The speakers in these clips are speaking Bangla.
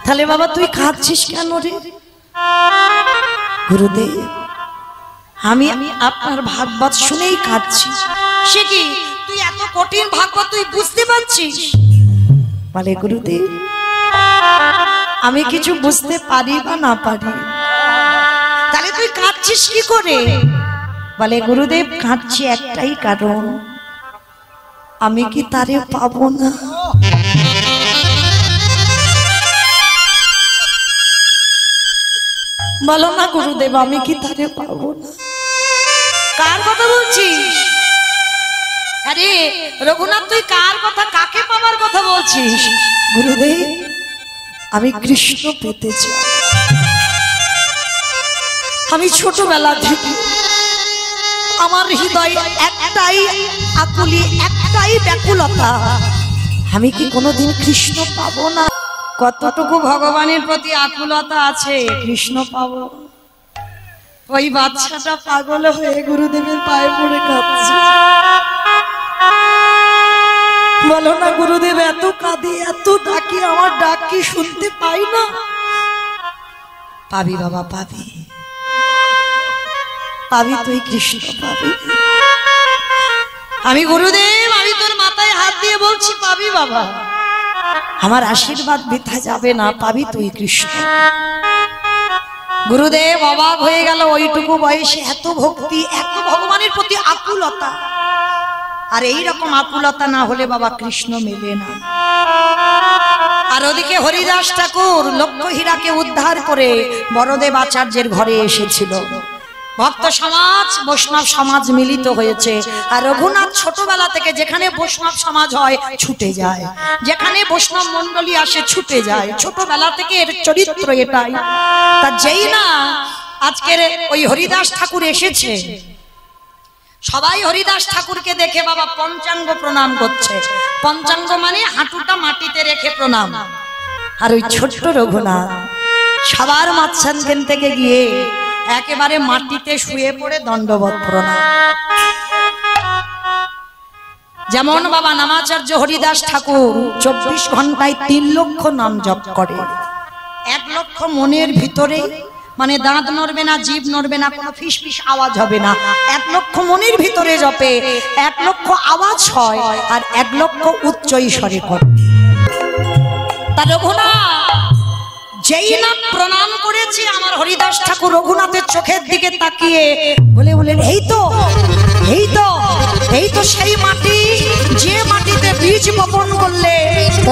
তাহলে বাবা তুই কাঁদছিস কেন রে? গুরুদেব আমি আপনার ভাগবত শুনেই কাঁদছি। সে কি তুই এত কঠিন ভাগবত তুই বুঝতে পারছিস? বলে গুরুদেব আমি কিছু বুঝতে পারি বা না পারি, তাহলে তুই কাঁদছিস কি করে? বলে গুরুদেব কাঁদছি একটাই কারণ, আমি কি তারে পাবো না। বলো না গুরুদেব আমি কি তারে পাবো না। কার কথা বলছিস? আরে রঘুনাথ তুই কার কথা, কাকে পাবার কথা বলছিস? গুরুদেব আমি কৃষ্ণ পেতে চাই। আমি ছোটবেলা থেকে আমার হৃদয়ে একটাই আকুলি, একটাই ব্যাকুলতা, আমি কি কোনোদিন কৃষ্ণ পাবো না। কতটুকু ভগবানের প্রতি আকুলতা আছে, কৃষ্ণ পাবো। ওই বাচ্চাটা পাগল হয়ে গুরুদেবের পায়ে পড়ে কাঁদছে। বলো না গুরুদেব এত কাঁদি এত ডাকি, আমার ডাক কি শুনতে পাই না? পাবি বাবা পাবি, পাবি তুই কৃষ্ণ পাবি। আমি গুরুদেব আমি তোর মাথায় হাত দিয়ে বলছি পাবি বাবা, আমার আশীর্বাদ বৃথা যাবে না, পাবি তুই কৃষ্ণ। গুরুদেব অবাক হয়ে গেল, ওইটুকু বয়সে এত ভক্তি, এত ভগবানের প্রতি আকুলতা। আর এইরকম আকুলতা না হলে বাবা কৃষ্ণ মেলে না। আর ওদিকে হরিদাস ঠাকুর লক্ষ্য হীরাকে উদ্ধার করে বড়দেব আচার্যের ঘরে এসেছিল। ভক্ত সমাজ বৈষ্ণব সমাজ মিলিত হয়েছে। আর রঘুনাথ ছোটবেলা থেকে যেখানে বৈষ্ণব সমাজ হয় ছুটে যায়, যেখানে বৈষ্ণব মন্ডলী আসে ছুটে যায়, ছোটবেলা থেকে এর চরিত্র এটাই। তা যেই না আজকের ওই হরিদাস ঠাকুর এসেছে, সবাই হরিদাস ঠাকুরকে দেখে বাবা পঞ্চাঙ্গ প্রণাম করছে। পঞ্চাঙ্গ মানে হাঁটুটা মাটিতে রেখে প্রণাম। আর ওই ছোট্ট রঘুনাথ সবার মাঝখান থেকে গিয়ে একেবারে মাটিতে শুয়ে পড়ে দণ্ডবত প্রণাম। যেমন বাবা নামাচার্য হরিদাস ঠাকুর 24 ঘন্টায় 3 লক্ষ নাম জপ করে। 1 লক্ষ মনের ভিতরে, মানে দাঁত নড়বে না, জিভ নড়বে না, কোনো ফিস ফিস আওয়াজ হবে না। 1 লক্ষ মনের ভিতরে জপে, 1 লক্ষ আওয়াজ হয়, আর 1 লক্ষ উচ্চ স্বরে করে। তার রঘুনাথ যেই না প্রণাম করেছি, আমার হরিদাস ঠাকুর রঘুনাথের চোখের দিকে তাকিয়ে বলেন এই তো এই তো এই তো সেই মাটি, যে মাটিতে বীজ বপন করলে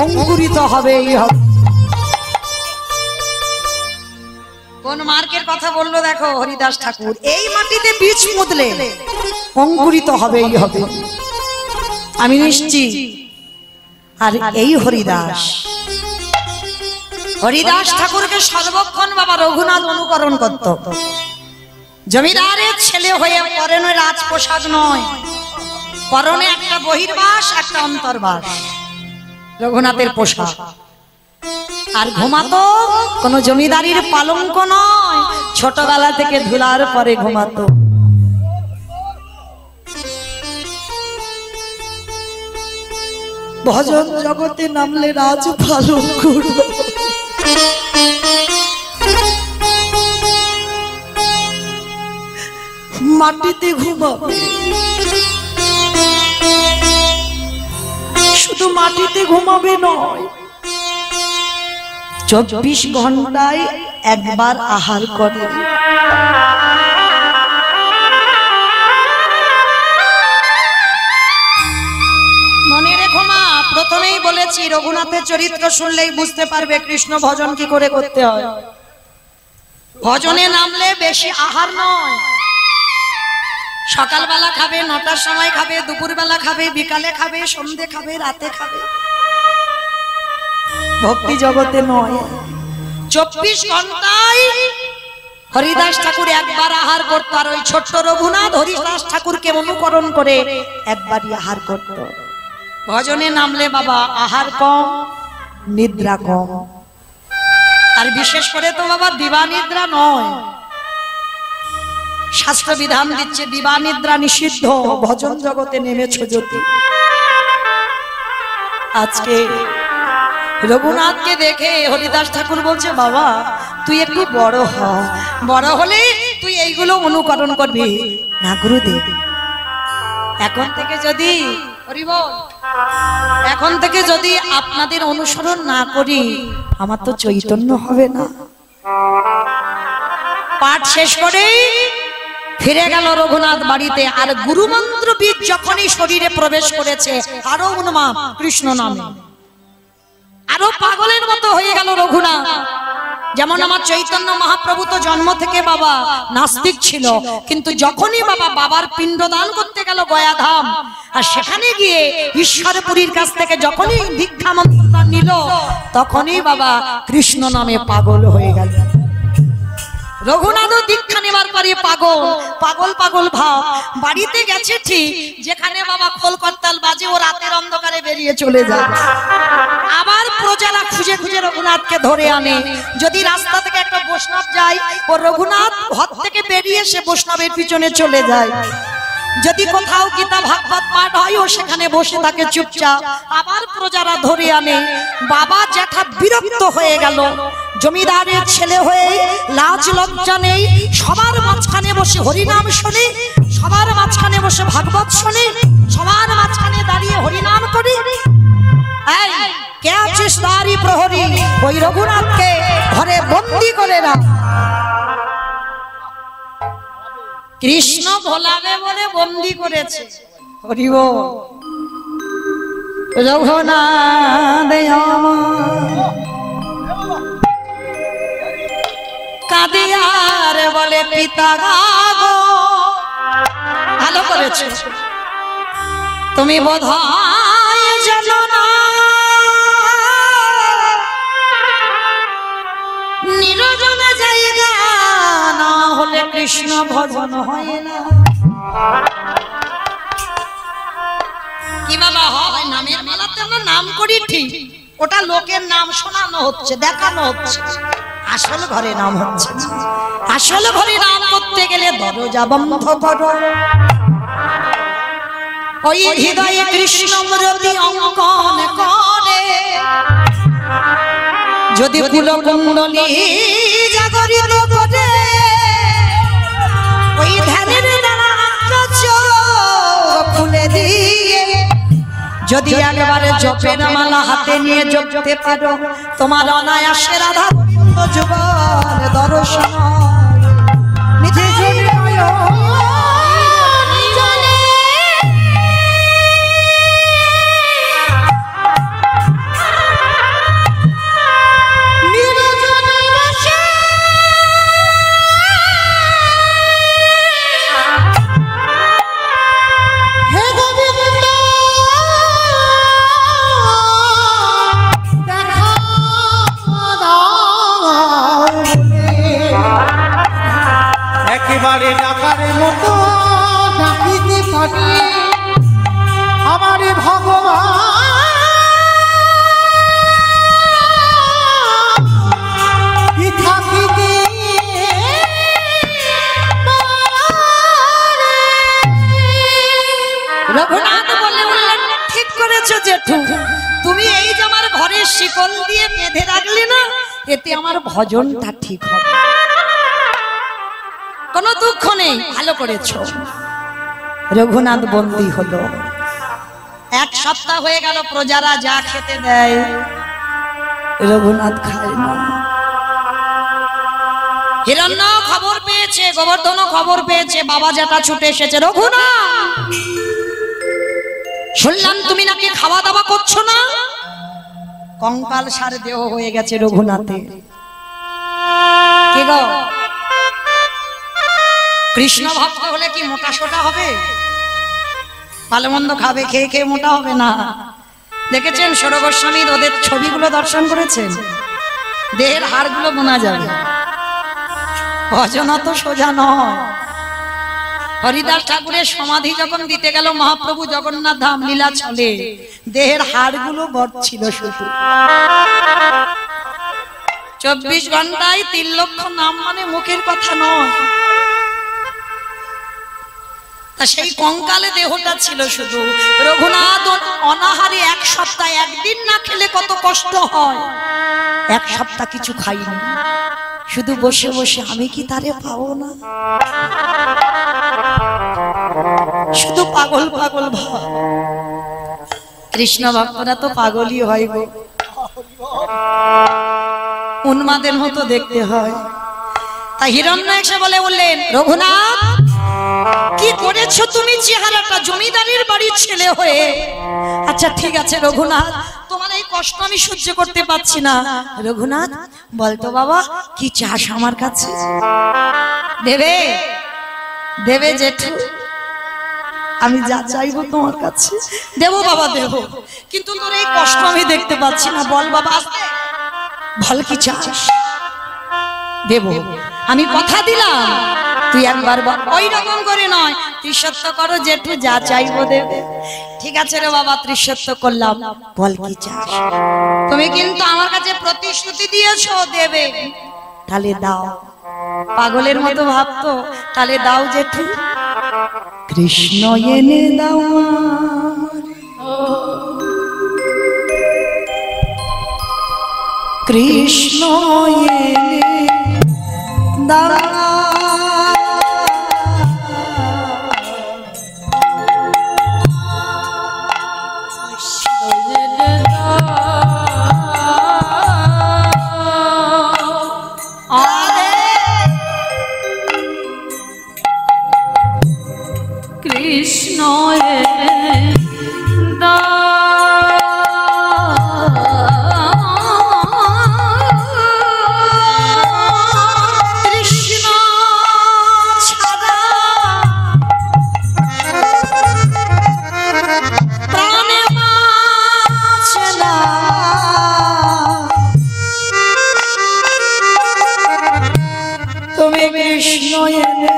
অঙ্কুরিত হবেই হবে। কোন মার্কের কথা বললো দেখো হরিদাস ঠাকুর, এই মাটিতে বীজ মুদলে অঙ্কুরিত হবেই হবে, আমি নিশ্চিত। আর এই হরিদাস ঠাকুরকে সর্বক্ষণ বাবা রঘুনাথ অনুকরণ করত। জমিদারের ছেলে হয়ে পরনে রাজপ্রসাদ নয়, পরনে একটা বহির্বাস একটা অন্তর্বাস, রঘুনাথের পোশাক। আর ঘুমাতো কোন জমিদারির পালঙ্ক নয়, ছোটবেলা থেকে ধুলার পরে ঘুমাতো। ভজন জগতে নামলে রাজ পালঙ্ক, মাটিতে ঘুমাবে, শুধু মাটিতে ঘুমাবে নয়, 24 ঘন্টায় একবার আহার করে। মনে রেখো মা, প্রথমেই বলেছি রঘুনাথের চরিত্র শুনলেই বুঝতে পারবে কৃষ্ণ ভজন কি করে করতে হয়। ভজনে নামলে বেশি আহার নয়, সকালবেলা খাবে, 9টার সময় খাবে, দুপুরবেলা খাবে, বিকালে খাবে, সন্ধ্যে খাবে, রাতে খাবে। ভক্তি জগতে নয়, 24 ঘন্টায় হরিদাস ঠাকুর একবার আহার করত। আর ওই ছোট্ট রঘুনাথ হরিদাস ঠাকুরকে অনুকরণ করে একবারই আহার করত। ভজনে নামলে বাবা আহার কম, নিদ্রা কম। আর বিশেষ করে তো বাবা দিবা নিদ্রা নয়, শাস্ত্র বিধান দিচ্ছে দিবা নিদ্রা নিষিদ্ধ, ভজন জগতে নেমেছ যদি। আজকে রঘুনাথকে দেখে হরিদাস ঠাকুর বলছে, বাবা তুই একটু বড় হ, বড় হলে তুই এইগুলো অনুকরণ করবি না। গুরুদেব এখন থেকে যদি এখন থেকে যদি আপনাদের অনুসরণ না করি আমার তো চৈতন্য হবে না। পাঠ শেষ করে ফিরে গেল রঘুনাথ বাড়িতে। আর গুরুমন্ত্র বীজ যখনই শরীরে প্রবেশ করেছে আরো উন্মাদ কৃষ্ণ নামে, আরো পাগলের মতো হয়ে গেল রঘুনাথ। যেমন আমার চৈতন্য মহাপ্রভু তো জন্ম থেকে বাবা নাস্তিক ছিল, কিন্তু যখনই বাবার পিণ্ডদান করতে গেল গয়াধাম, আর সেখানে গিয়ে ঈশ্বরপুরীর কাছ থেকে যখনই দীক্ষা মন্ত্রটা নিল, তখনই বাবা কৃষ্ণ নামে পাগল হয়ে গেল। রঘুনাথও দীক্ষা নেবার পরে পাগল পাগল পাগল ভাব। বাড়িতে গেছে ঠিক, যেখানে বাবা খোল করতাল বাজে ও রাতের অন্ধকারে বেরিয়ে চলে যায়। আবার প্রজারা খুঁজে খুঁজে রঘুনাথকে ধরে আনে। যদি রাস্তা থেকে একটা বৈষ্ণব যায়, ও রঘুনাথ ঘর থেকে বেরিয়ে সে বৈষ্ণবের পিছনে চলে যায়। যদি কোথাও গীতা ভাগবত পাঠ হয়, ও সেখানে বসে থাকে চুপচাপ। আবার প্রজারা ধরে আনে। বাবা জ্যাঠা বিরক্ত হয়ে গেল। জমিদারের ছেলে হয়ে লাজ লজ্জা নেই, সবার মাঝখানে বসে হরিনাম শোনে, সবার মাঝখানে বসে ভাগবত শোনে, সবার মাঝখানে দাঁড়িয়ে হরিনাম করে। এই কে আছিস তারই প্রহরী, ওই রঘুনাথকে ঘরে বন্দি করে রাখ। কৃষ্ণ ভোলাবে বলে বন্দি করেছে। হরি বল। রঘুনাথ কাঁদিয়ার বলে পিতা গো, ভালো করেছে তুমি বোধহয় জানো না, নিরজন জায়গা না হলে কৃষ্ণ ভজন হয় না। কি বাবা হয় নামের মেলাতে আমরা নাম করি ঠিক, ওটা লোকের নাম শোনানো হচ্ছে, দেখানো হচ্ছে, আসল ঘরে নাম হচ্ছে। আসল ঘরে নাম করতে গেলে দরজা বন্ধ করো। ওই হৃদয়ে কৃষ্ণ মূর্তি অঙ্কন করে, যদি কুলকুণ্ডলী জাগরিত করে, ওই ধ্যানের দ্বারা চোখ খুলে দিয়ে যদি একবারে জপের মালা হাতে নিয়ে জপতে পারো, তোমার অনায়াসে রাধা গোবিন্দ যুগল দর্শন নিজে একেবারে ডাকার মতো ডাকিতে পারি আমার ভগবান থাকিতে। রঘুনাথ বলে উঠলেন, ঠিক করেছো জেঠু, তুমি এই যে আমার ঘরের শিকল দিয়ে বেঁধে রাখলে না, এতে আমার ভজনটা ঠিক হবে, কোনো দুঃখ নেই, ভালো করেছো। রঘুনাথ বন্দী হলো। এক সপ্তাহ হয়ে গেল, প্রজারা যা খেতে দেয় রঘুনাথ খায় না। হিরণ্য খবর পেয়েছে, গোবর্ধন খবর পেয়েছে, বাবা জ্যাঠা ছুটে এসেছে। রঘুনাথ শুনলাম তুমি নাকি খাওয়া দাওয়া করছো না। কঙ্কাল সার দেহ হয়ে গেছে রঘুনাথে। কি গো, কৃষ্ণ ভক্ত হলে কি মোটা সোটা হবে? ভালো মন্দ খাবে, খেয়ে খেয়ে মোটা হবে না। দেখেছেন সৌর গোস্বামী ওদের ছবিগুলো দর্শন করেছেন, দেহের হাড়গুলো গোনা যাবে। ভজন তো সোজা নয়। হরিদাস ঠাকুরের সমাধি যখন দিতে গেল মহাপ্রভু জগন্নাথ ধাম লীলা চলে, দেহের হাড়গুলো বড় ছিল শুধু। 24 ঘন্টায় 3 লক্ষ নাম মানে মুখের কথা নয়। তা সেই কঙ্কালে দেহটা ছিল শুধু। রঘুনাথ অনাহারে 1 সপ্তাহ, একদিন না খেলে কত কষ্ট হয়। 1 সপ্তাহ কিছু খাইনি, শুধু বসে বসে আমি কি তারে পাবো না, শুধু পাগল পাগল ভাব। কৃষ্ণ ভক্তরা তো পাগলই হয় গো, উন্মাদের মতো দেখতে হয়। তাই হিরণ্যক এসে বললেন, রঘুনাথ কি করেছো তুমি চেহারাটা জমিদারের বাড়ির ছেলে হয়ে? আচ্ছা ঠিক আছে রঘুনাথ, তোমার এই কষ্ট আমি সহ্য করতে পারছি না। রঘুনাথ বলতো বাবা কি চাস আমার কাছে? দেবে দেবে জেঠু, আমি যা চাইবো তোমার কাছে দেবো বাবা দেবো, কিন্তু তোর এই কষ্ট আমি দেখতে পাচ্ছি না। বল বাবা, বল কি চাস? দেবো, আমি কথা দিলাম, তুই একবার বল। ওই রকম করে নয়, ত্রিসত্য করো জেঠু, যা চাইবো দেবে। ঠিক আছে রে বাবা, ত্রিসত্য করলাম, বল কি চাস? তুমি কিন্তু আমার কাছে প্রতিশ্রুতি দিয়েছো দেবে, তাহলে দাও। পাগলের মতো ভাবতো, তাহলে দাও জেঠু। কৃষ্ণ এনে দাও, কৃষ্ণ এনে দাও, কৃষ্ণ দা কৃষ্ণ ছাড়া প্রাণে বাঁচে না, তুমি কৃষ্ণ এনে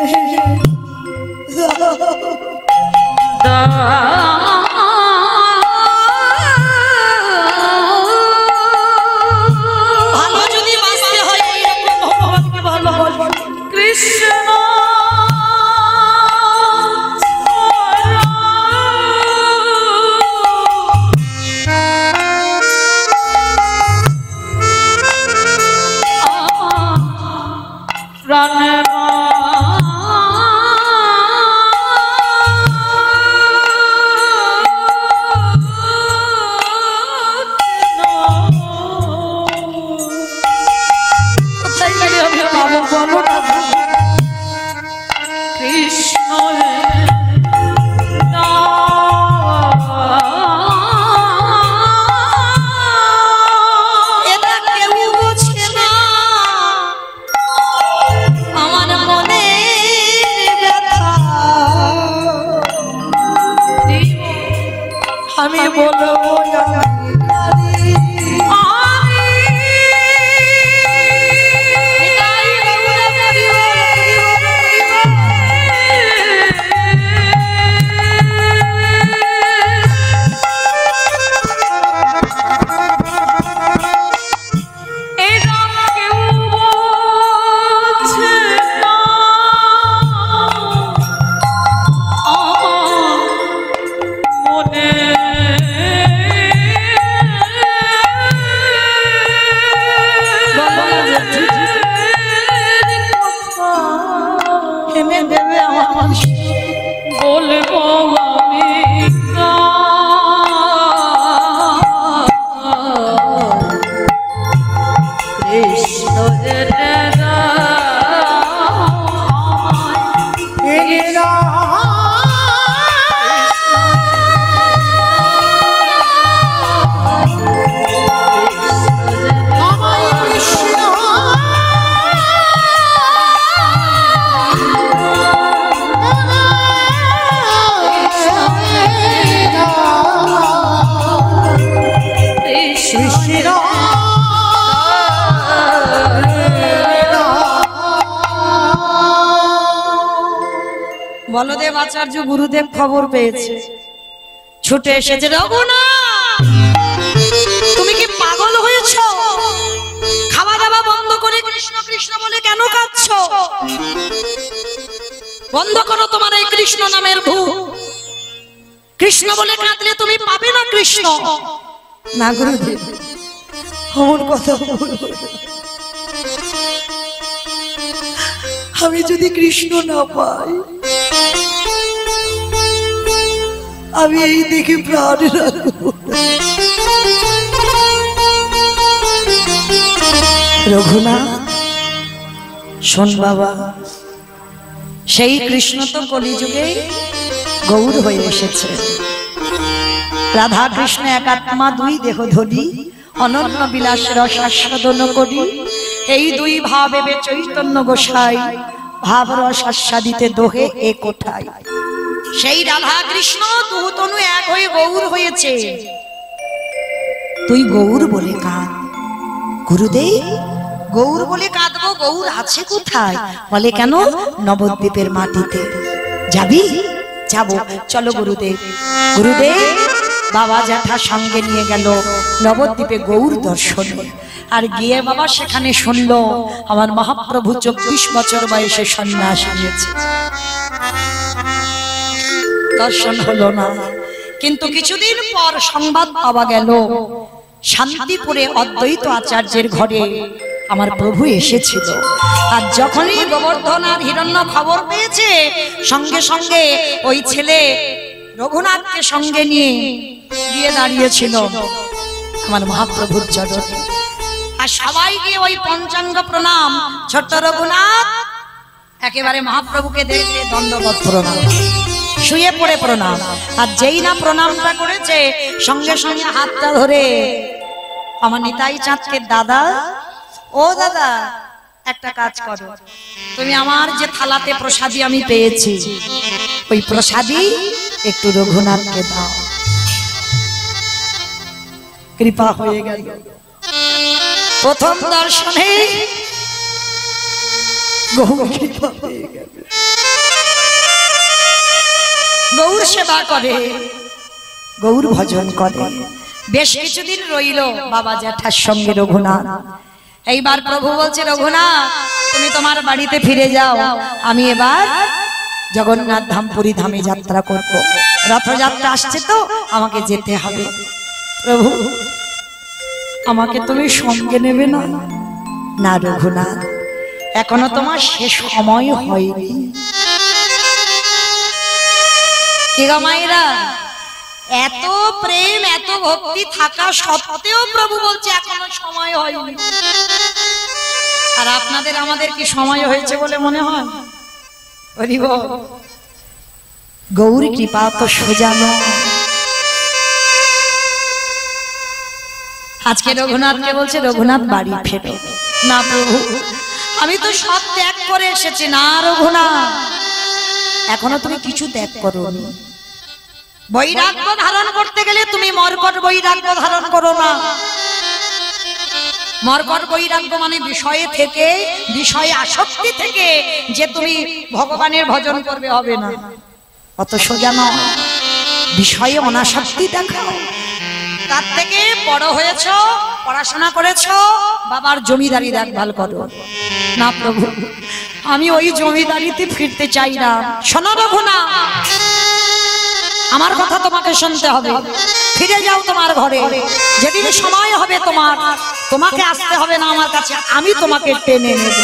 ভালো যদি বাঁচতে হয় এইরকম ভগবানকে ভালো কৃষ্ণ প্রাণে কৃষ্ণ এটা কেউ বোঝে না আমার মনে ব্যথা, আমি বলবো দেবে আমার বলবো আমি কৃষ্ণ বলদেব আচার্য গুরুদেব খবর পেয়েছে, ছুটে এসেছে। রঘুনাথ তুমি কি পাগল হয়েছো? খাওয়া দাওয়া বন্ধ করে কৃষ্ণ কৃষ্ণ বলে কেন কাঁদছো? বন্ধ করো তোমার এই কৃষ্ণ নামের ভূত। কৃষ্ণ বলে কাঁদলে তুমি পাবে না কৃষ্ণ। না গুরুদেব, আমার কথা বলবো। আমি যদি কৃষ্ণ না পাই, আমি এই দেখে প্রাণ রাখবো। রঘুনাথ শোন বাবা, সেই কৃষ্ণ তো কলিযুগে গৌর হয়ে এসেছে। রাধা কৃষ্ণ একাত্মা, দুই দেহ ধরি, অনন্য বিলাস রস আস্বাদন করি। এই দুই ভাবে চৈতন্য গোসাই, ভাব রস আস্বাদিতে দোহে এ কোঠায়। সেই রাধা কৃষ্ণ দুতনু এক হয়ে গৌর হয়েছে। তুই গৌর বলে কাঁদ। গুরুদেব, গৌর বলে কাঁদবো, গৌর আছে কোথায়? বলে কেন? নবদ্বীপের মাটিতে। যাবি? যাবো, চলো গুরুদেব। গুরুদেব বাবা জ্যাঠা সঙ্গে নিয়ে গেল নবদ্বীপে গৌর দর্শনে। আর গিয়ে বাবা সেখানে শুনলো আমার মহাপ্রভু 24 বছর বয়সে সন্ন্যাস নিয়েছে। দর্শন হলো না, কিন্তু কিছুদিন পর সংবাদ পাওয়া গেল শান্তিপুরে অদ্বৈত আচার্যের ঘরে আমার প্রভু এসেছিল। আর যখনই গোবর্ধন আর হিরণ্য খবর পেয়েছে, সঙ্গে সঙ্গে ওই ছেলে রঘুনাথকে সঙ্গে নিয়ে গিয়ে দাঁড়িয়েছিল আমার মহাপ্রভুর চরণে। আর সবাই গিয়ে ওই পঞ্চাঙ্গ প্রণাম, ছোট্ট রঘুনাথ একেবারে মহাপ্রভুকে দেখে দণ্ডবত প্রণাম, শুয়ে পড়ে প্রণাম। আর যেই না প্রণামটা করেছে, সঙ্গে সঙ্গে হাতটা ধরে আমার নিতাই চাঁদকে, দাদা ও দাদা, একটা কাজ করো, তুমি আমার যে থালাতে প্রসাদী আমি পেয়েছি, ওই প্রসাদী একটু রঘুনাথকে দাও। কৃপা হয়ে গেল। প্রথম দর্শনে গৌর কৃপা হয়ে গেল। গৌর সেবা করে, গৌর ভজন করে। বেশ কিছুদিন রইল বাবা জ্যাঠার সঙ্গে রঘুনাথ। এইবার প্রভু বলছে, রঘুনাথ তুমি তোমার বাড়িতে ফিরে যাও, আমি এবার জগন্নাথ ধাম পুরী ধামে যাত্রা করব। রথযাত্রা আসছে তো আমাকে যেতে হবে। প্রভু আমাকে তুমি সঙ্গে নেবে না? না রঘুনাথ, এখনো তোমার শেষ সময় হয়নি। কি গো মায়েরা, এত প্রেম এত ভক্তি থাকা সত্ত্বেও প্রভু বলছে এখনো সময় হয়নি। আর আপনাদের আমাদের কি সময় হয়েছে বলে মনে হয়? গৌর কৃপা তো সোজা নয়। আজকে রঘুনাথকে বলছে, রঘুনাথ বাড়ি ফেরো। না প্রভু, আমি তো সব ত্যাগ করে এসেছি। না রঘুনাথ, এখনো তুমি কিছু ত্যাগ করোনি। বৈরাগ্য ধারণ করতে গেলে তুমি মর্কট বৈরাগ্য ধারণ করো না। মর্কট বৈরাগ্য মানে বিষয়ে থেকে, বিষয়ে আসক্তি থেকে যে তুমি ভগবানের ভজন করবে, হবে না। অত সোজা নয়। বিষয়ে অনাসক্তি দেখাও। তার থেকে বড় হয়েছো, পড়াশোনা করেছো, বাবার জমিদারি দেখভাল করো। না প্রভু, আমি ওই জমিদারিতে ফিরতে চাই না। শোনো রঘুনাথ, আমার কথা তোমাকে শুনতে হবে। ফিরে যাও তোমার ঘরে। যেদিন সময় হবে তোমাকে আসতে হবে না আমার কাছে, আমি তোমাকে টেনে নেব।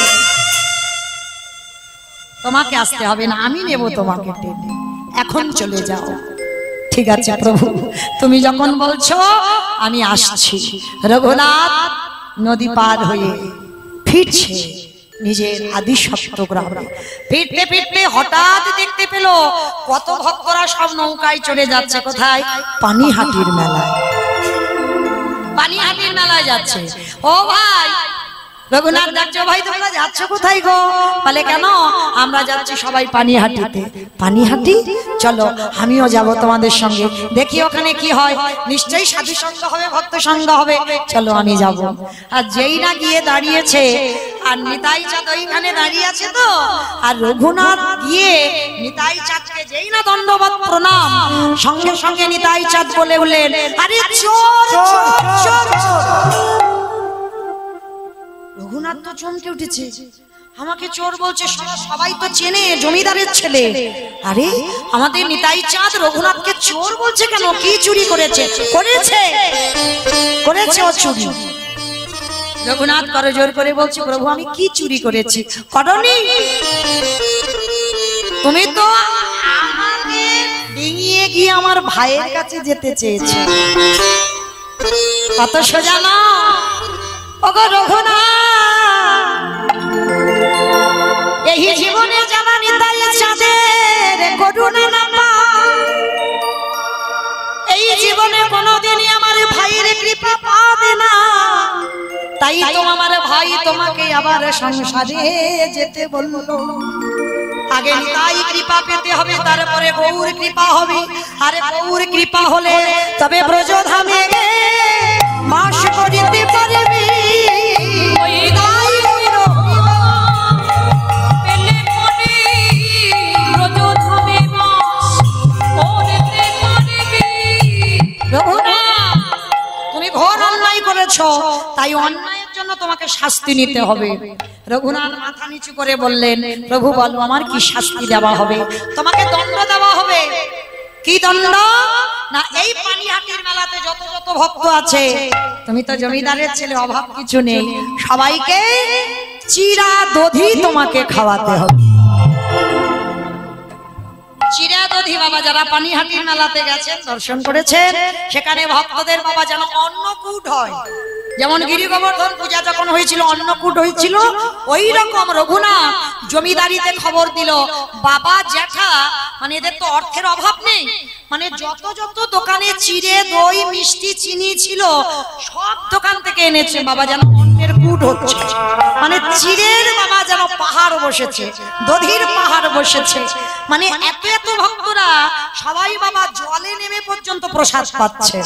তোমাকে আসতে হবে না, আমি নেব তোমাকে টেনে। এখন চলে যাও। ঠিক আছে প্রভু, তুমি যখন বলছো আমি আসছি। রঘুনাথ নদী পার হয়ে ফিরছে নিজের আদি সপ্তগ্রামে। ফিরতে ফিরতে হঠাৎ দেখতে পেল কত ভক্তরা সব নৌকায় চলে যাচ্ছে। কোথায়? পানিহাটির মেলায়। পানিহাটির মেলায় যাচ্ছে। ও ভাই রঘুনাথ ডাকছে, ভাই তোমরা যাচ্ছ কোথায় গো? বলে কেন? আমরা যাচ্ছি সবাই পানিহাটিতে। পানিহাটি? চলো আমিও যাব তোমাদের সঙ্গে, দেখি ওখানে কি হয়। নিশ্চয়ই সাধু সঙ্গ হবে, ভক্ত সঙ্গ হবে, চলো আমি যাব। আর যেই না গিয়ে দাঁড়িয়েছে, আর নিতাই চাঁদ ওইখানে দাঁড়িয়ে আছে তো, আর রঘুনাথ গিয়ে নিতাই চাঁদকে যেই না দণ্ডবত প্রণাম, সঙ্গে সঙ্গে নিতাই চাঁদ বলে উঠলেন, আরে চোর চোর চোর। রঘুনাথ তো চমকে উঠেছে, আমাকে চোর বলছে, সবাই তো চেনে জমিদারের ছেলে। আরে আমাদের নিতাই চাঁদ রঘুনাথকে চোর বলছে কেন? কি চুরি করেছে? করেছে ও চুরি। রঘুনাথ করজোর করে বলছে, প্রভু আমি কি চুরি করেছি? করনি, তুমি তো আমাকে ডিঙিয়ে গিয়ে আমার ভাইয়ের কাছে যেতে চেয়েছো, কত সোজা না। ওগো রঘুনাথ, এই জীবনে জানা নিতাই চাঁদের করুণা না পাও, এই জীবনে কোনোদিনই আমার ভাইয়ের কৃপা পাবে না। তাই তো আমার ভাই তোমাকে আবার সংসারে যেতে বললো। আগে নিতাই কৃপা পেতে হবে, তারপরে গৌর কৃপা হবে। আরে গৌর কৃপা হলে তবে ব্রজধামে বাস করিতে পারবি। তুমি ঘোর অন্যায় করেছো, তাই অন্যায়ের জন্য তোমাকে শাস্তি নিতে হবে। রঘুনাথ মাথা নিচু করে বললেন, প্রভু বলো আমার কি শাস্তি দেওয়া হবে? তোমাকে দণ্ড দেওয়া হবে। কি দণ্ড? না এই পানিহাটির মেলাতে যত যত ভক্ত আছে, তুমি তো জমিদারের ছেলে, অভাব কিছু নেই, সবাইকে চিরা দধি তোমাকে খাওয়াতে হবে। চিরা দধি বাবা, যারা পানিহাটির মেলাতে গেছেন দর্শন করেছেন, সেখানে ভক্তদের বাবা যেন অন্নকূট হয়। যেমন গিরি গোবর্ধন পূজা যখন হয়েছিল অন্নকূট হয়েছিল, ওই রকম রঘুনাথ জমিদারিতে খবর দিল, বাবা জ্যাঠা মানে এদের তো অর্থের অভাব নেই, মানে যত যত দোকানে চিড়ে দই মিষ্টি চিনি ছিল সব দোকান থেকে এনেছে বাবা, যেন অন্নের কূট হচ্ছে। মানে চিড়ের বাবা যেন পাহাড় বসেছে, দধির পাহাড় বসেছে। মানে এত এত ভক্তরা সবাই বাবা জলে নেমে পর্যন্ত প্রসাদ পাচ্ছে।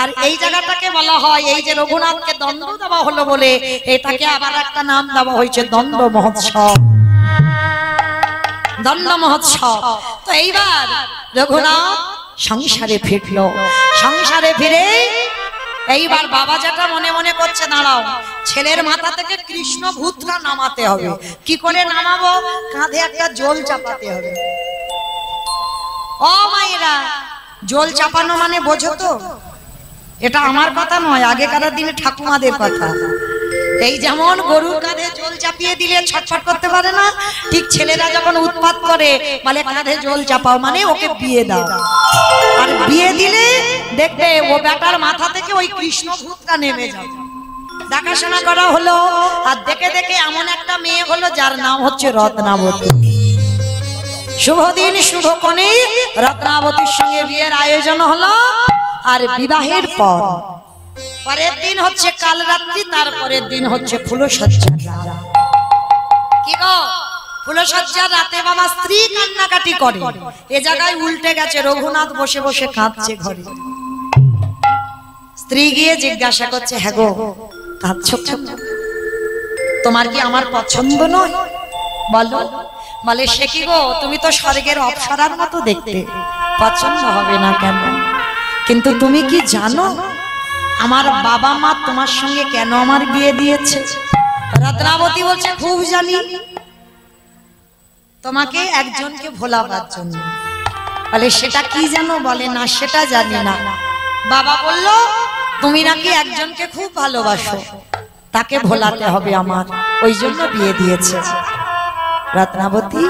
আর এই জায়গাটাকে বলা হয়, এই যে রঘুনাথকে দণ্ড দেওয়া হলো বলে এটাকে আবার একটা নাম দেওয়া হয়েছে দণ্ড মহোৎসব। দণ্ড মহোৎসব। তো এইবার রঘুনাথ সংসারে ফিরলো। সংসারে ফিরে এইবার বাবা যেটা মনে মনে করছে, দাঁড়াও ছেলের মাথা থেকে কৃষ্ণ ভূতটা নামাতে হবে। কি করে নামাবো? কাঁধে একটা জল চাপাতে হবে। ও মায়েরা, জল চাপানো মানে বোঝো তো? এটা আমার কথা নয়, আগেকার দিনে ঠাকুমাদের কথা। এই যেমন গরুর কাঁধে জল চাপিয়ে দিলে ছটফট করতে পারে না, ঠিক ছেলেরা যখন উৎপাত করে বলে কাঁধে জল চাপাও, মানে ওকে বিয়ে দাও। আর বিয়ে দিলে দেখবে ও বেটার মাথা থেকে ওই কৃষ্ণ ভূতটা নেমে যাবে। দেখাশোনা করা হলো, আর দেখে দেখে এমন একটা মেয়ে হলো যার নাম হচ্ছে রত্নাবতী। শুভ দিন শুভ কোণে রত্নাবতীর সঙ্গে বিয়ের আয়োজন হলো। আর বিবাহের পরের দিন হচ্ছে কাল রাত্রি, তারপরের দিন হচ্ছে ফুলসজ্জার রাত। কি গো, ফুলসজ্জার রাতে বাবা স্ত্রী কান্নাকাটি করে। এ জায়গায় উল্টে গেছে, রঘুনাথ বসে বসে কাঁদছে ঘরে। স্ত্রী গিয়ে জিজ্ঞাসা করছে, হ্যাঁ গো কাঁদছো কেন? তোমার কি আমার পছন্দ নয়? বলো। বলে, সে কি গো, তুমি তো স্বর্গের অপ্সরার মতো দেখতে, পছন্দ হবে না কেন? কিন্তু তুমি কি জানো আমার বাবা মা তোমার সঙ্গে কেন আমার বিয়ে দিয়েছে? রত্নাবতী বলছে, খুব জানি, তোমাকে একজনকে ভোলাবার জন্য। বলে, সেটা কি জানো? বলে, না সেটা জানি না। বাবা বলল, তুমি নাকি একজনকে খুব ভালোবাসো, তাকে ভোলাতে হবে আমার, ওই জন্য বিয়ে দিয়েছে। রত্নাবতী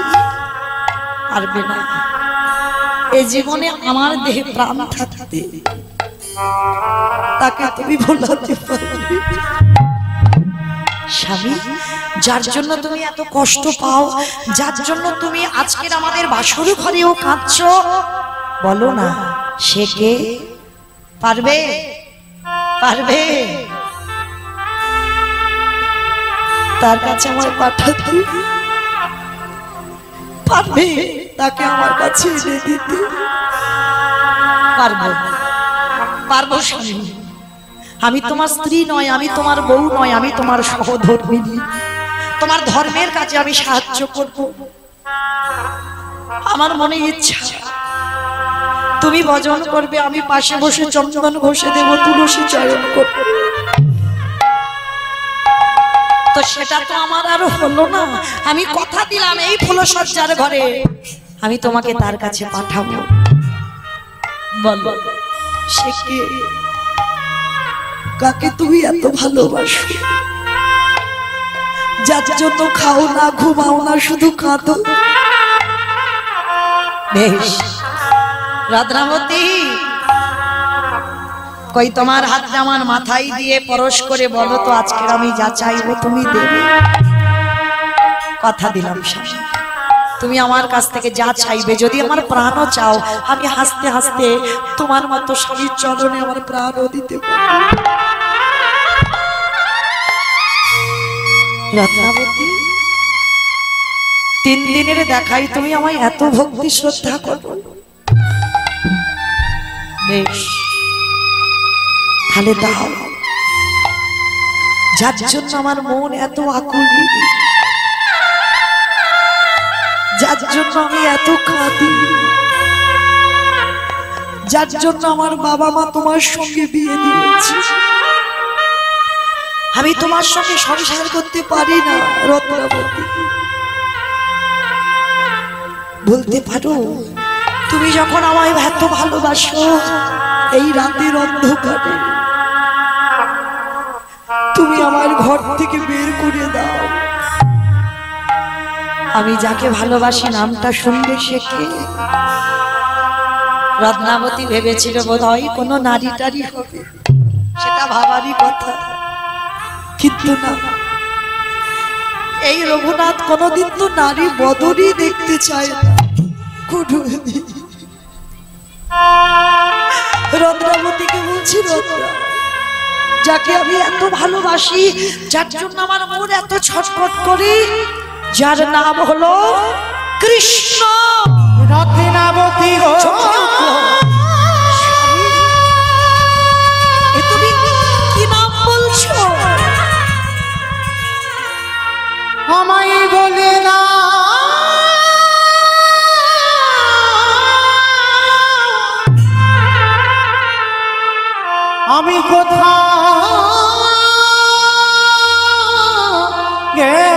পারবে না, এই জীবনে আমার দেহে প্রাণ থাকতে তাকে তুমি ভোলাতে পারবে। স্বামী, যার জন্য তুমি এত কষ্ট পাও, যার জন্য তুমি আজকের আমাদের বাসর ঘরেও কাঁদছো, বলো না সে কে? পারবে? পারবে? তার কাছে আমার পাঠাতে পারবে? তাকে আমার কাছে এনে দিতে পারবো? পারবো স্বামী। আমি তোমার স্ত্রী নয়, আমি তোমার বউ নয়, আমি তোমার সহধর্মিনী। তোমার ধর্মের কাজে আমি সাহায্য করব। আমার মনে ইচ্ছা তুমি ভজন করবে, আমি পাশে বসে চন্দন ঘষে দেব, তুলসী চয়ন করব। তো সেটা তো আমার আর হলো না। আমি কথা দিলাম এই ফুলসজ্জার ঘরে আমি তোমাকে তার কাছে পাঠাবো। বল সে কে, কাকে তুমি এত ভালোবাসো, যার জন্য খাও না ঘুমাও না শুধু কাঁদো? বেশ রাধাবতী, কই তোমার হাতটা আমার মাথায় দিয়ে পরশ করে বলো তো আজকে আমি যা চাইবো তুমি দেবে? কথা দিলাম স্বামী, তুমি আমার কাছ থেকে যা চাইবে, যদি আমার প্রাণও চাও আমি হাসতে হাসতে তোমার মতো স্বামীর চরণে আমার প্রাণও দিতে পারি। রত্নাবতী, 3 দিনের দেখাই তুমি আমায় এত ভক্তি শ্রদ্ধা করো। বেশ তাহলে দাও, যার জন্য আমার মন এত আকুলি, যার জন্য আমি এত কাঁদি, যার জন্য আমার বাবা মা তোমার সঙ্গে বিয়ে দিয়েছে, আমি তোমার সঙ্গে সংসার করতে পারি না। রত্নাবতী, বলতে পারো তুমি যখন আমায় এত ভালোবাসো, এই রাতের অন্ধকারে তুমি আমার ঘর থেকে বের করে দাও। আমি যাকে ভালোবাসি নামটা শুনবে সে কে? রত্নাবতী ভেবেছিল বোধহয় কোনো নারী টারি হবে, সেটা ভাবারই কথা, কিন্তু না। এই রঘুনাথ কোনোদিন তো নারী বদনই দেখতে চায় না। রত্নাবতীকে বলছি, রত্না, যাকে আমি এত ভালোবাসি, যার জন্য আমার মন এত ছটফট করে, যার নাম হলো কৃষ্ণ। রত্নাবতী গো, তুমি কি নাম বলছো? আমায় বলে না আমি কোথায় গেলে,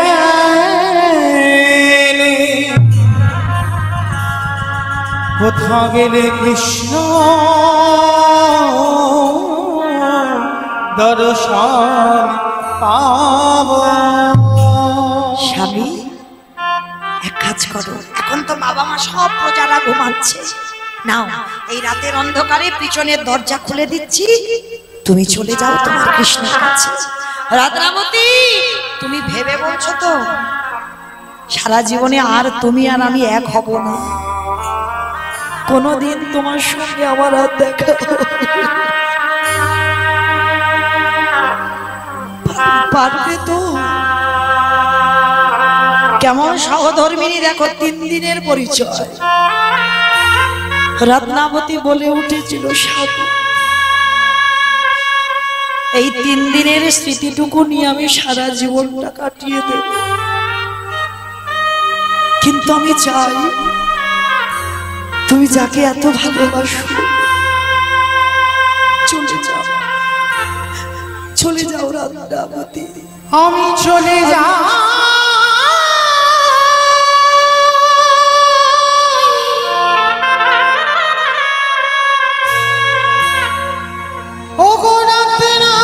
কোথা গেলে কৃষ্ণ দর্শন পাব। স্বামী, এক কাজ করো, এখন তো বাবা মা সব প্রজারা ঘুমাচ্ছে, নাও এই রাতের অন্ধকারে পিছনের দরজা খুলে দিচ্ছি, তুমি চলে যাও তোমার কৃষ্ণের কাছে। রাধাবতী, তুমি ভেবে বলছো তো সারা জীবনে আর তুমি আর আমি এক হব না? কোনদিন তোমার সঙ্গে আমার আর দেখা পারবে তো? কেমন সহধর্মিনী দেখো, 3 দিনের পরিচয়। রত্নাবতী বলে উঠেছিল, এই 3 দিনের স্মৃতিটুকু নিয়ে আমি সারা জীবনটা কাটিয়ে দেব, কিন্তু আমি চাই তুমি যাকে এত ভালোবাসো চলে যাও, চলে যাও রত্নাবতী। আমি চলে যাই ও গো রত্না,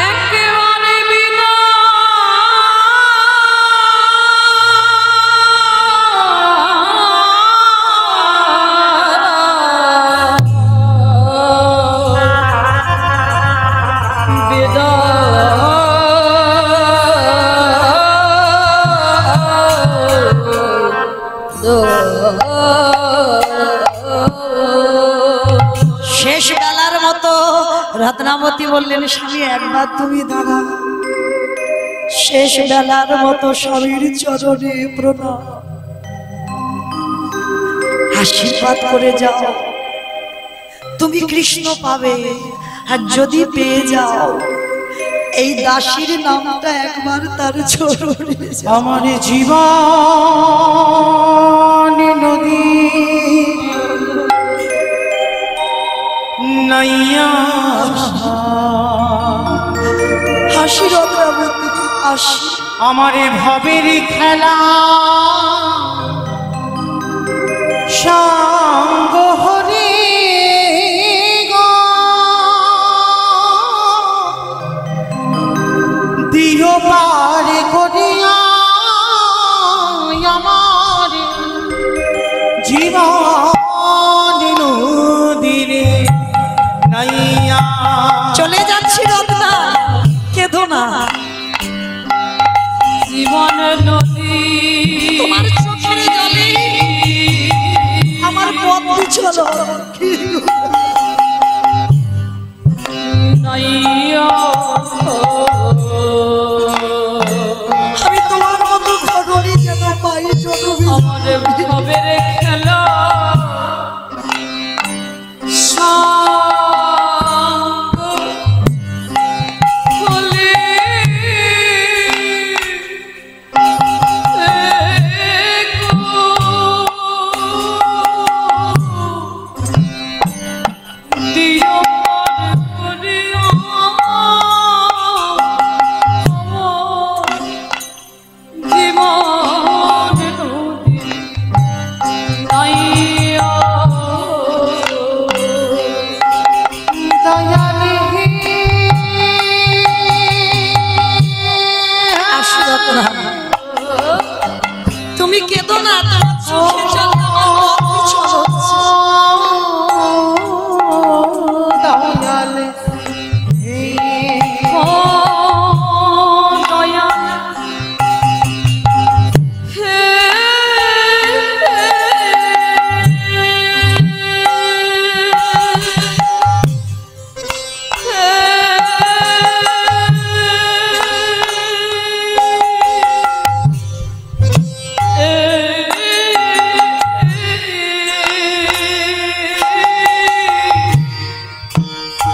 একেবারে বিনা শেষ বেলার মতো রত্নাবতী বললেন, স্বামী একবার তুমি দাঁড়া, শেষ বেলার মতো স্বামীর চরণে প্রণাম, আশীর্বাদ করে যাও, তুমি কৃষ্ণ পাবে, আর যদি পেয়ে যাও এই দাসীর নামটা একবার তার চরণে যাও। আমার জীবন নদী নাইয়া হাসি রত্নাবতী হাসি। আমারে ভবের খেলা সঙ্গ হরে দিও পার করিয়া আমার জীবন নদীরে নাইয়া। চলে যাচ্ছি রত্না, কেঁদো না। জীবন নদী তোমার চোখের জলে আমার পথ চলো। নাইয়া আমি তোমার মতো ঘটনি যেন পাই চলো। আমার ভবের খেলা সঙ্গ হলে দিও করিয়া জীবন নদী নাইয়া দয়ালে আসি রত্না, তুমি কেঁদো না। তোমার চোখের জল আমার পথ চলো। দয়ালে ও দয়া হে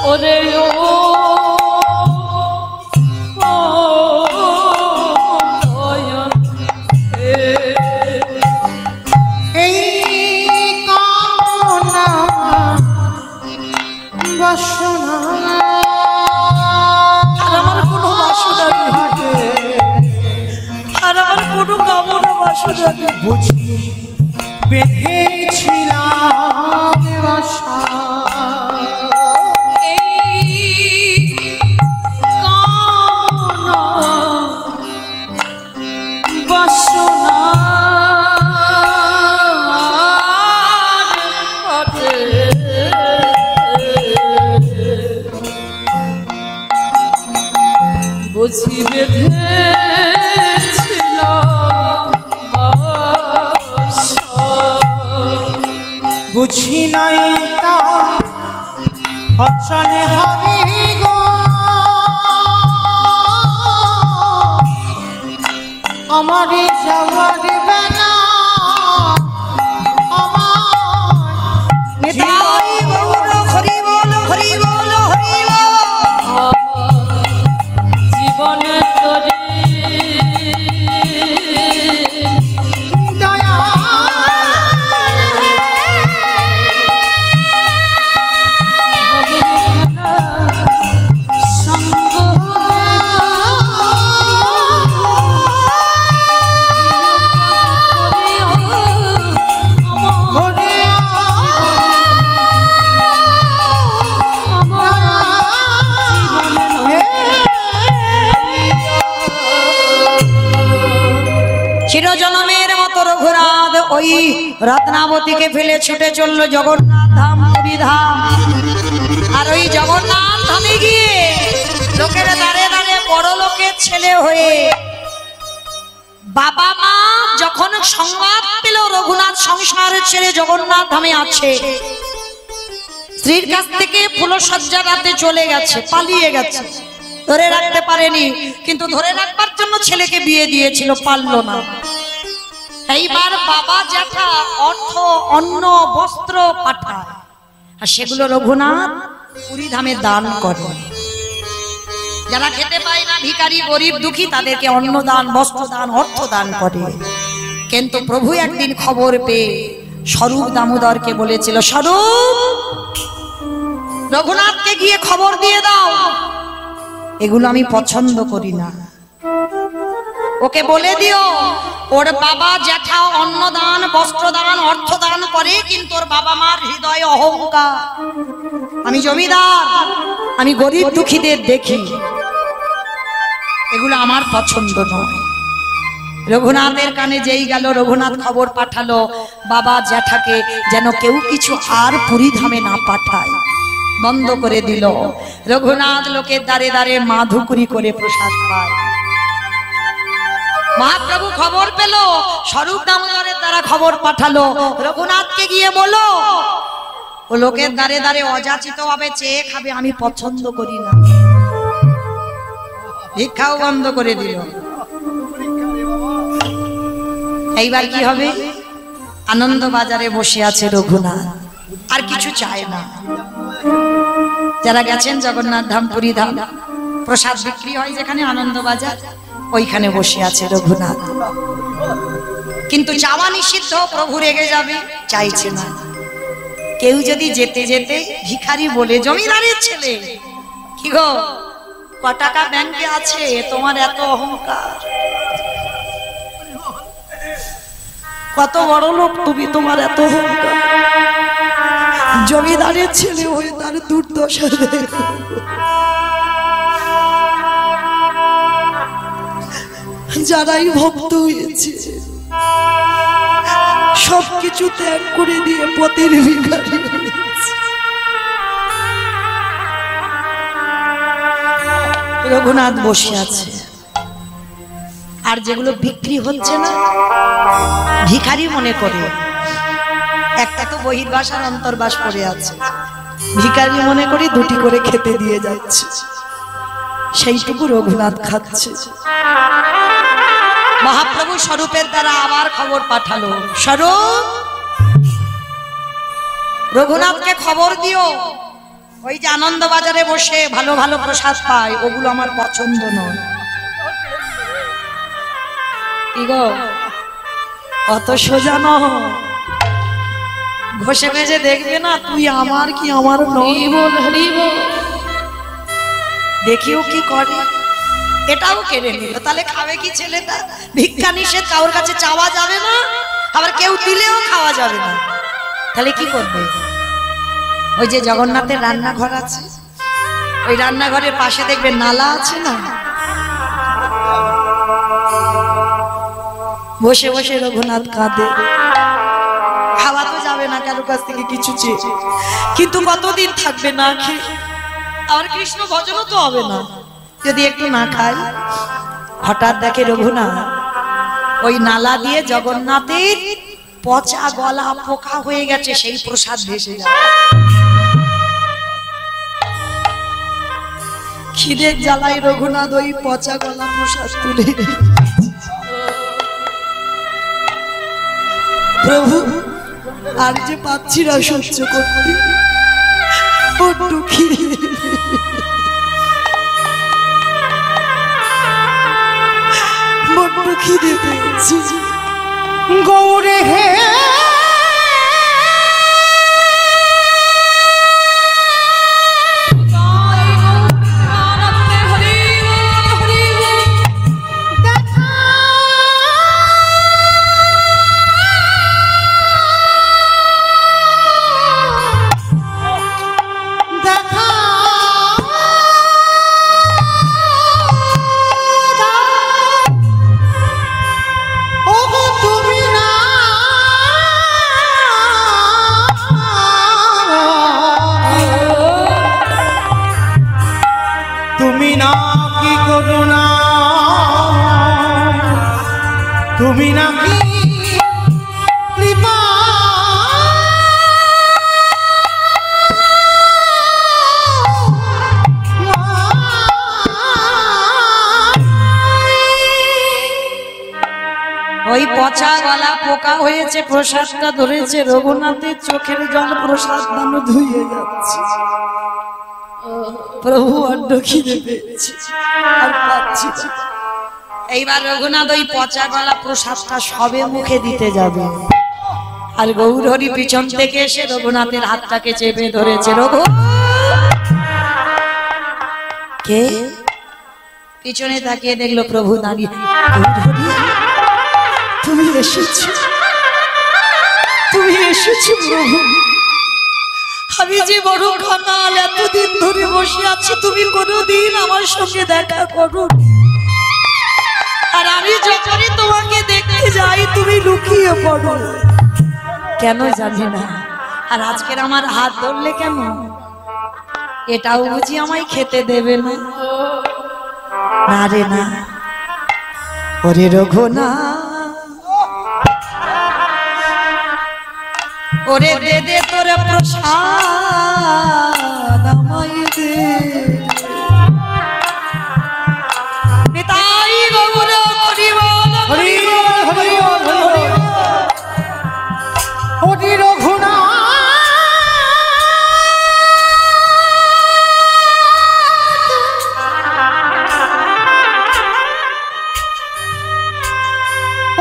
ওরে ও দয়া এই কামনা বাসনা আর আমার কোনো বাসনা নেই, আর আমার কোনো কামনা বাসনা নেই। বুঝি বেঁধেছিলাম বাসা বুঝি বেঁধেছিল বুঝি নাই তা অচলে হবে গো আমারে যাওয়ার বেলা আমার নিতাই গৌর হরি বল হরি বল হরি বল। জীবন তরে দয়া সঙ্গ হরে চিরজনমের মতো রঘুনাথ ওই রত্নাবতীকে ফেলে ছুটে চললো জগন্নাথ ধাম পুরী ধাম। আর ওই জগন্নাথ ধামে গিয়ে লোকের দাঁড়ে দাঁড়ে বড় লোকের ছেলে হয়ে বাবা মা যখন সংবাদ পেল রঘুনাথ সংসার ছেড়ে জগন্নাথ ধামে আছে, স্ত্রীর কাছ থেকে ফুলসজ্জা রাতে চলে গেছে, পালিয়ে গেছে, ধরে রাখতে পারেনি। কিন্তু ধরে রাখবার জন্য ছেলেকে বিয়ে দিয়েছিল, পারলো না। এইবার বাবা জ্যাঠা অর্থ অন্ন বস্ত্র পাঠায়, আর সেগুলো রঘুনাথ পুরী ধামে দান করে। যারা খেতে পায় না, ভিখারি গরিব দুঃখী, তাদেরকে অন্ন দান, বস্ত্র দান, অর্থ দান করে। কিন্তু প্রভু একদিন খবর পেয়ে স্বরূপ দামোদরকে বলেছিল, স্বরূপ রঘুনাথকে গিয়ে খবর দিয়ে দাও, এগুলো আমি পছন্দ করি না। ওকে বলে দিও ওর বাবা জ্যাঠা অন্নদান, বস্ত্রদান, অর্থদান করে, কিন্তু ওর বাবা মার হৃদয়ে অহংকার। আমি জমিদার, আমি গরিব দুঃখীদের দেখি, এগুলো আমার পছন্দ নয়। রঘুনাথের কানে যেই গেল, রঘুনাথ খবর পাঠালো বাবা জ্যাঠাকে যেন কেউ কিছু আর পুরীধামে না পাঠায়, বন্ধ করে দিল। রঘুনাথ লোকের দ্বারে দ্বারে মাধুকুরি করে প্রসাদ পায়। মহাপ্রভু খবর পেল, স্বরূপ দামোদরের দ্বারা খবর পাঠালো, রঘুনাথকে গিয়ে বলো ও লোকের দ্বারে দ্বারে অযাচিত ভাবে চেয়ে খাবে, আমি পছন্দ করি না। ভিক্ষাও বন্ধ করে দিল। এইবার কি হবে? আনন্দ বাজারে বসে আছে রঘুনাথ, আর কিছু চায় না। যারা গেছেন জগন্নাথ ধাম, পুরী ধাম, প্রসাদ বিক্রি হয় যেখানে আনন্দ বাজার, ওইখানে বসে আছে রঘুনাথ। কিন্তু চাওয়া নিষিদ্ধ, প্রভু রেগে যাবে, চাইছে না। কেউ যদি যেতে যেতে ভিখারি বলে, জমিদারের ছেলে, কি গো ক টাকা ব্যাংকে আছে, তোমার এত অহংকার, কত বড় লোক তুমি, তোমার এত অহংকার, জমিদারের ছেলে হয়ে তার দুর্দশা দেখো। যারাই ভক্ত হয়েছে সবকিছু ত্যাগ করে দিয়ে পথের ভিখারি হয়েছে। রঘুনাথ বসে আছে, আর যেগুলো বিক্রি হচ্ছে না ভিখারি মনে করে। একটা তো বহির্বাস আর অন্তর্বাস পড়ে আছে, ভিখারি মনে করে দুটি করে খেতে দিয়ে যাচ্ছে, সেইটুকু রঘুনাথ খাচ্ছে। মহাপ্রভু স্বরূপের দ্বারা আবার খবর পাঠালো, স্বরূপ রঘুনাথকে খবর দিও, ওই যে আনন্দ বাজারে বসে ভালো ভালো প্রসাদ পায়, ওগুলো আমার পছন্দ নয়। কি গো অত সোজা নয়, ঘষে মেজে দেখবে না তুই আমার কি আমার নয়, দেখিও কি করে। এটাও কেড়ে নিল, তাহলে খাবে কি ছেলেটা? ভিক্ষা নিষেধ, কারোর কাছে চাওয়া যাবে না, আবার কেউ দিলেও খাওয়া যাবে না, তাহলে কি করবে? ওই যে জগন্নাথের রান্নাঘর আছে, ওই রান্নাঘরের পাশে দেখবে নালা আছে না, বসে বসে রঘুনাথ কাঁদে। খাওয়া তো যাবে না কারোর কাছ থেকে কিছু চেয়ে, কিন্তু কতদিন থাকবে না খেয়ে? আর কৃষ্ণ ভজনও তো হবে না যদি একটু না খাই। হঠাৎ দেখে রঘুনাথ ওই নালা দিয়ে জগন্নাথের পচা গলা পোকা হয়ে গেছে, সেই প্রসাদ ভেসে যায়। খিদের জ্বালায় রঘুনাথ ওই পচা গলা প্রসাদ তুলে, প্রভু আর যে পাচ্ছি না সহ্য করতে, বড্ড খিদে, বড্ড খিদে পেয়েছি গৌরে হে তুমি নাকি কৃপা ওই পচা গলা পোকা হয়েছে, প্রসাদটা ধরেছে, রঘুনাথের চোখের জল প্রসাদ দানো ধুয়ে যাচ্ছে। প্রভু বড্ড খিদে পেয়েছে, আর পাচ্ছি না। এইবার রঘুনাথ ওই পচা গলা প্রসাদটা সবে মুখে দিতে যাবে, আর গৌরহরি পিছন থেকে এসে রঘুনাথের হাতটাকে চেপে ধরেছে। রঘু কে? পিছনে তাকিয়ে দেখলো প্রভু দাঁড়িয়ে। তুমি এসেছো, তুমি এসেছো প্রভু। আমি যে বড় কাঙাল, এতদিন ধরে বসে আছি, তুমি কোনোদিন আমার সঙ্গে দেখা করো। আর আমি যখনই তোমাকে দেখতে যাই তুমি লুকিয়ে পড়ো, কেন জানি না। আর আজকের আমার হাত ধরলে কেন? এটাও বুঝি আমায় খেতে দেবে না? না রে না। ওরে রঘুনা, ওরে দে দে তোরে প্রসাদ আমায় দে। নিতাই গৌর হরি বল, হরি বল, হরি বল, হরি বল। ওরে রঘুনা,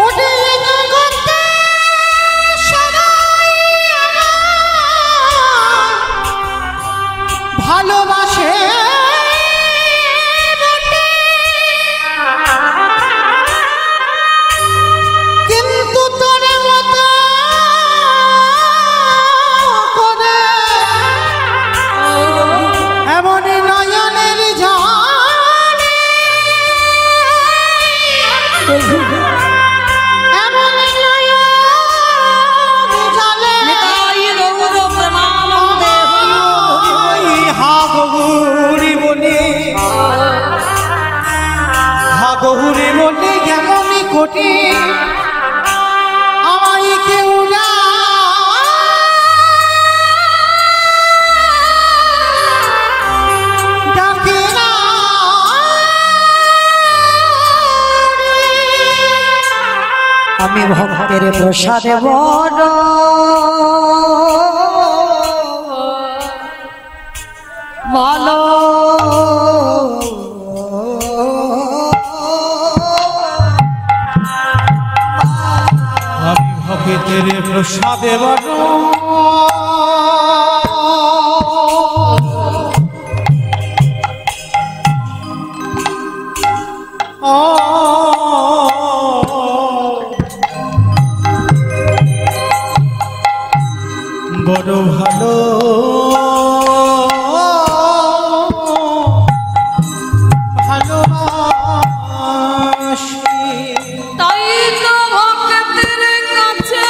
ওরে জগতে সবাই ভালোবাসে বটে, কিন্তু তোর মতো করে এমন নয়নের জানে, এমন নয়ন জালে। নিতাই গৌর প্রেমানন্দে হা গৌরী বলে, হা গৌরী বলে এমনই কোটি আমায় কেউ না ডাকে না। আমি ভক্তের প্রসাদে বড় ভালো। আমি ভক্তের প্রসাদে বড় বড় ভালো ভালোবাসি। তাই তো ভক্তের কাছে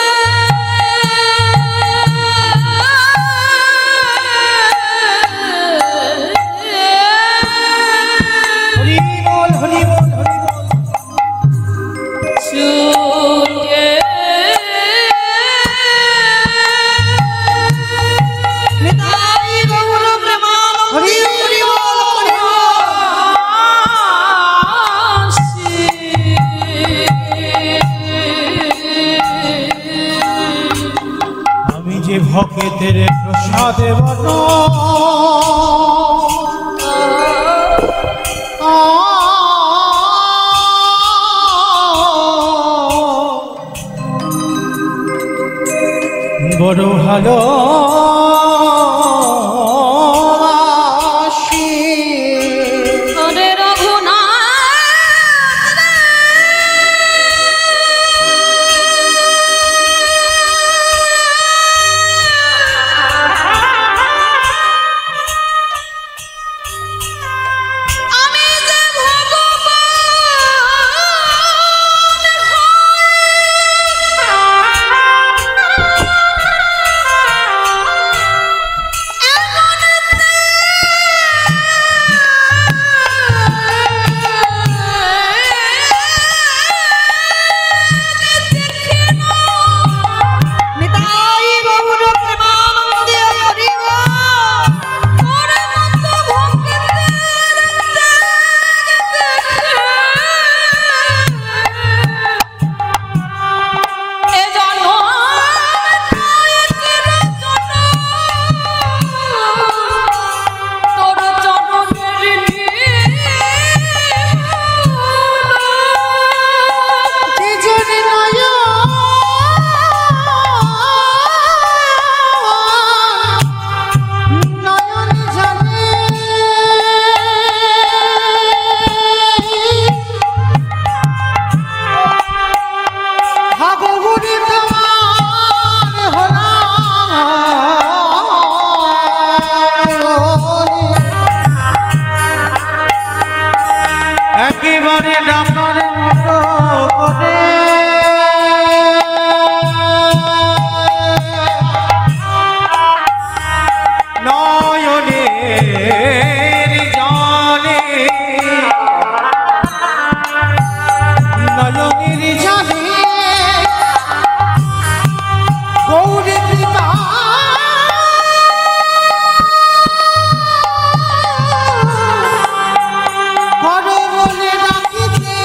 হরি বল, হরি বল, হরি বল। ছুটে নিতাই গৌর প্রেমানন্দে হরি বল, হরি বল। আসি। আমি যে ভক্তের প্রসাদে বড় বড় ভালো ওরে রঘুনাথ আমি যে ভগবান জলে নয়নের জলে গৌরী কৃপা করো বলে ডাকিতে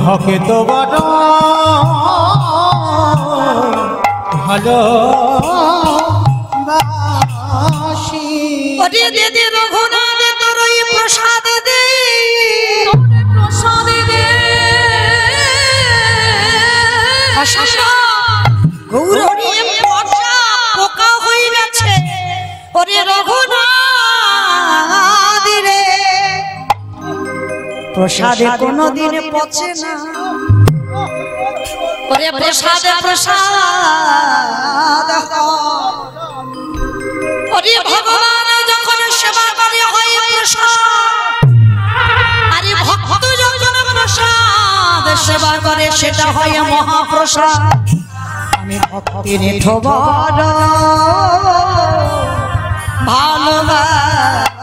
হকে তো বড় ভালো বাসি ওরে দে দে রঘুনাথ তোর ওই প্রসাদ দে প্রসাদ দে গৌরী পচা পোকা হয়ে গেছে ওরে রঘুনাথ রে প্রসাদে কোনদিন পচে না ওরে প্রসাদে প্রসাদ ওরে ভগবান যখন সেবা করে হয় প্রসাদ আরে ভক্ত যখন প্রসাদ সেবা করে সেটা হয় মহাপ্রসাদ আমি ভক্তির ঠোবর ভালোবাসি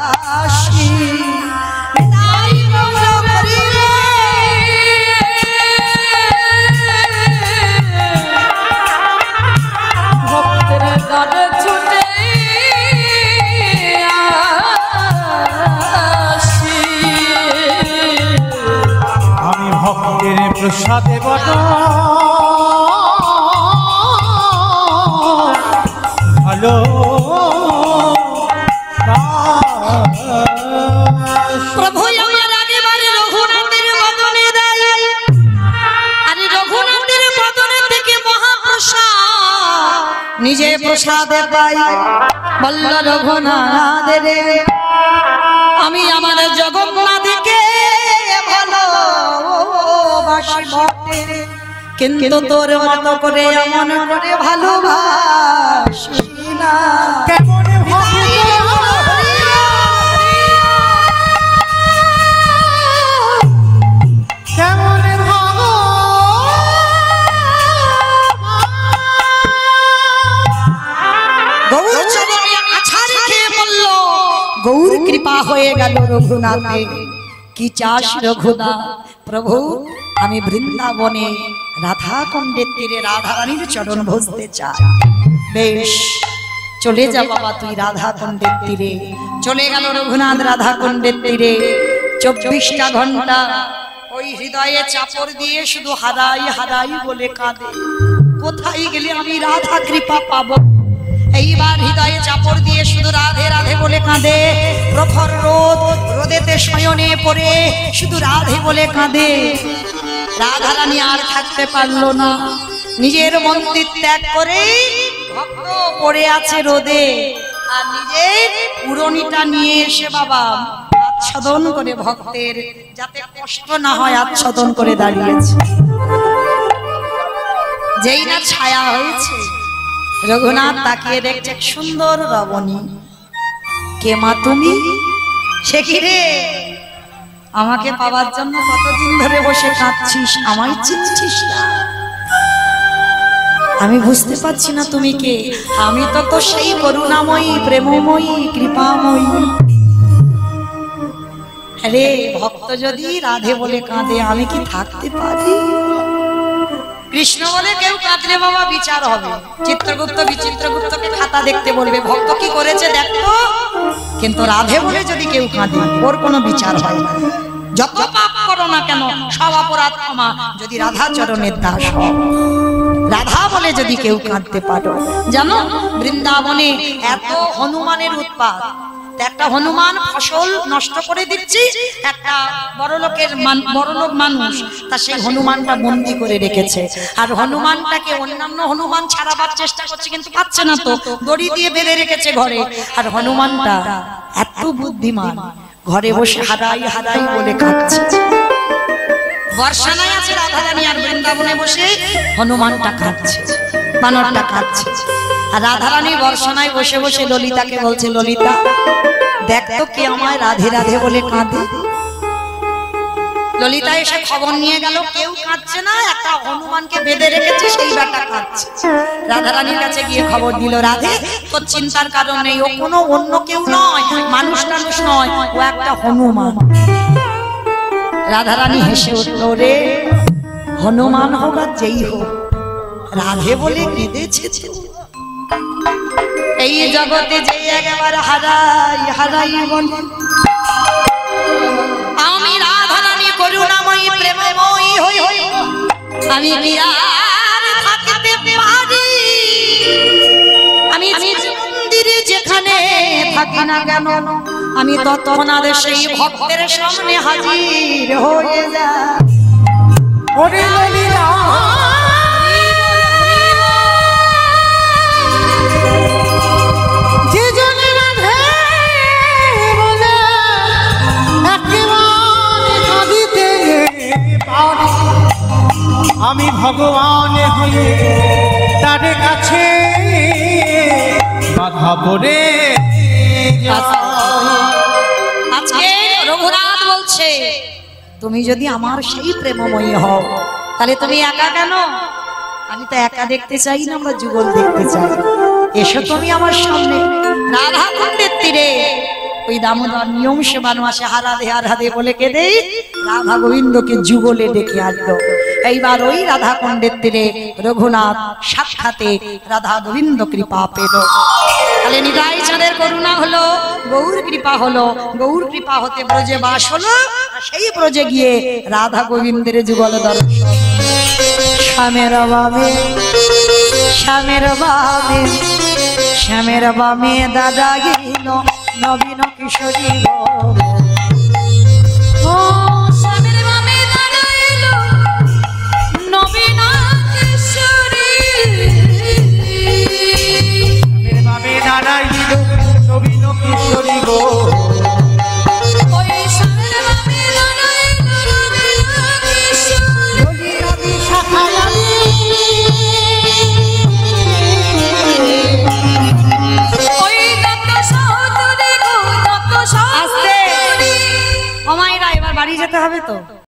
আমি ভক্তের প্রসাদে বড় ভালো প্রভু আমার আগেবারে রঘুনাথের বদনে দেয় আরে রঘুনাথের বদনে থেকে মহাপ্রসাদ নিজে প্রসাদে পাই বলল রঘুনাথ রে আমি আমার জগন্নাথকে ভালোবাসি ভক্তের কিন্তু তোর মতো করে এমন করে ভালোবাসি না কেমন গৌর কৃপা হয়ে গেল রঘুনাথে কি চাস রঘুনাথ প্রভু আমি বৃন্দাবনে রাধা কুণ্ডের তীরে রাধা রানীর চরণ ভজতে চাই বেশ চলে যা বাবা তুই রাধা কুণ্ডের তীরে চলে গেল রঘুনাথ রাধা কুণ্ডের তীরে 24টা ঘন্টা ওই হৃদয়ে চাপড় দিয়ে শুধু হারাই হারাই বলে কাঁদে কোথায় গেলে আমি রাধা কৃপা পাবো এইবার হৃদয়ে চাপড় দিয়ে শুধু রাধে রাধে বলে কাঁদে প্রখর রোদ রোদেতে শয়নে পড়ে শুধু রাধে বলে কাঁদে রাধা রানী আর থাকতে পারলো না নিজের মন্দির ত্যাগ করে ভক্ত পড়ে আছে রোদে আর নিজের পুরনিটা নিয়ে এসে বাবা আচ্ছাদন করে ভক্তের যাতে কষ্ট না হয় আচ্ছাদন করে দাঁড়িয়েছে যেই না ছায়া হয়েছে রঘুনাথ তাকিয়ে দেখছে সুন্দর রমণী কে মা তুমি সে কি রে আমাকে পাওয়ার জন্য কতদিন ধরে বসে কাঁদছিস আমায় চিনছিস না আমি বুঝতে পারছি না তুমি কে। আমি তো সেই করুণাময়ী, প্রেমময়ী, কৃপাময়ী। আরে ভক্ত যদি রাধে বলে কাঁদে আমি কি থাকতে পারি? কৃষ্ণ বলে কেউ কাঁদলে বাবা বিচার হবে। চিত্রগুপ্ত বিচিত্রগুপ্তকে খাতা দেখতে বলবে, ভক্ত কি করেছে দেখতো। কিন্তু রাধে বলে যদি কেউ কাঁদে ওর কোনো বিচার হয় না। যত পাপ করো না কেন সব অপরাধ ক্ষমা যদি রাধা চরণের দাস হও। রাধা বলে যদি কেউ কাঁদতে পারো। জানো বৃন্দাবনে এত হনুমানের উৎপাত। একটা হনুমান ফসল নষ্ট করে দিচ্ছে, একটা বড়লোক মানুষ তা সেই হনুমানটা বন্দি করে রেখেছে। আর হনুমানটাকে অন্যান্য হনুমান ছাড়াবার চেষ্টা করছে কিন্তু পাচ্ছে না, তো দড়ি দিয়ে বেঁধে রেখেছে ঘরে। আর হনুমানটা এত বুদ্ধিমান, ঘরে বসে হারাই হারাই বলে খাচ্ছে। বর্ষানায় আছে রাধারানী, আর বৃন্দাবনে বসে হনুমানটা খাচ্ছে, বানরটা খাচ্ছে। আর রাধারানী বর্ষানায় বসে বসে ললিতাকে বলছে, ললিতা দেখ তো কে আমায় রাধে রাধে বলে কাঁদে। ললিতা এসে খবর নিয়ে গেল কেউ কাঁদছে না, একটা হনুমানকে বেঁধে রেখেছে সেই বেটা কাঁদছে। রাধারানীর কাছে গিয়ে খবর দিল, রাধে তোর চিন্তার কারণ নেই, ও কোনো অন্য কেউ নয়, মানুষ টানুষ নয়, ও একটা হনুমান। রাধারানী হেসে উঠল, রে হনুমান হোক আর যেই হোক রাধে বলে কেঁদেছে। এই জগতে যে একবার হারাই হারাই বলে আমি রাধারানী করুণাময়ী প্রেমময়ী হই হই আমি আর থাকতে পারি। আমি মন্দিরে যেখানে থাকি না কেন আমি তৎক্ষণাৎ সেই ভক্তের সামনে হাজির হয়ে যাই। ওরে ললিতা আমি ভগবান হয়ে তার কাছে বাধা পড়ে। আজকে রঘুনাথ বলছে, তুমি যদি আমার সেই প্রেমময়ী হও তাহলে তুমি একা কেন? আমি তো একা দেখতে চাই না, আমরা যুগল দেখতে চাই। এসো তুমি আমার সামনে। রাধা কুণ্ডের তীরে ওই দামোদর নিয়ম সেবানো আসে, হারাধে হারাধে বলে কেঁদে রাধা গোবিন্দকে যুগলে ডেকে আনলো। এইবার ওই রাধা কুণ্ডের তীরে রঘুনাথ সাক্ষাতে রাধা গোবিন্দ কৃপা পেল। তাহলে নিতাই চাঁদের করুণা হলো, গৌর কৃপা হলো, গৌর কৃপা হতে ব্রজে বাস হলো। সেই ব্রজে গিয়ে রাধা গোবিন্দের যুগল দর্শন। শ্যামের বামে শ্যামের বামে শ্যামের বামে দাদা গেল নবীন কিশোরী ও স্বামীর মামে দাদা এলো নবীন কিশোরী। বাবে দাঁড়াইল নবীন কিশোরী গো। ওই স্বামীর মামে দাদা এলো নবীন কিশোরী। নবী শাখায়ালি ওই দত্ত সহোদরী গো, দত্ত আস্তে সহোদরী। ও মায়েরা, এবার বাড়ি যেতে হবে তো।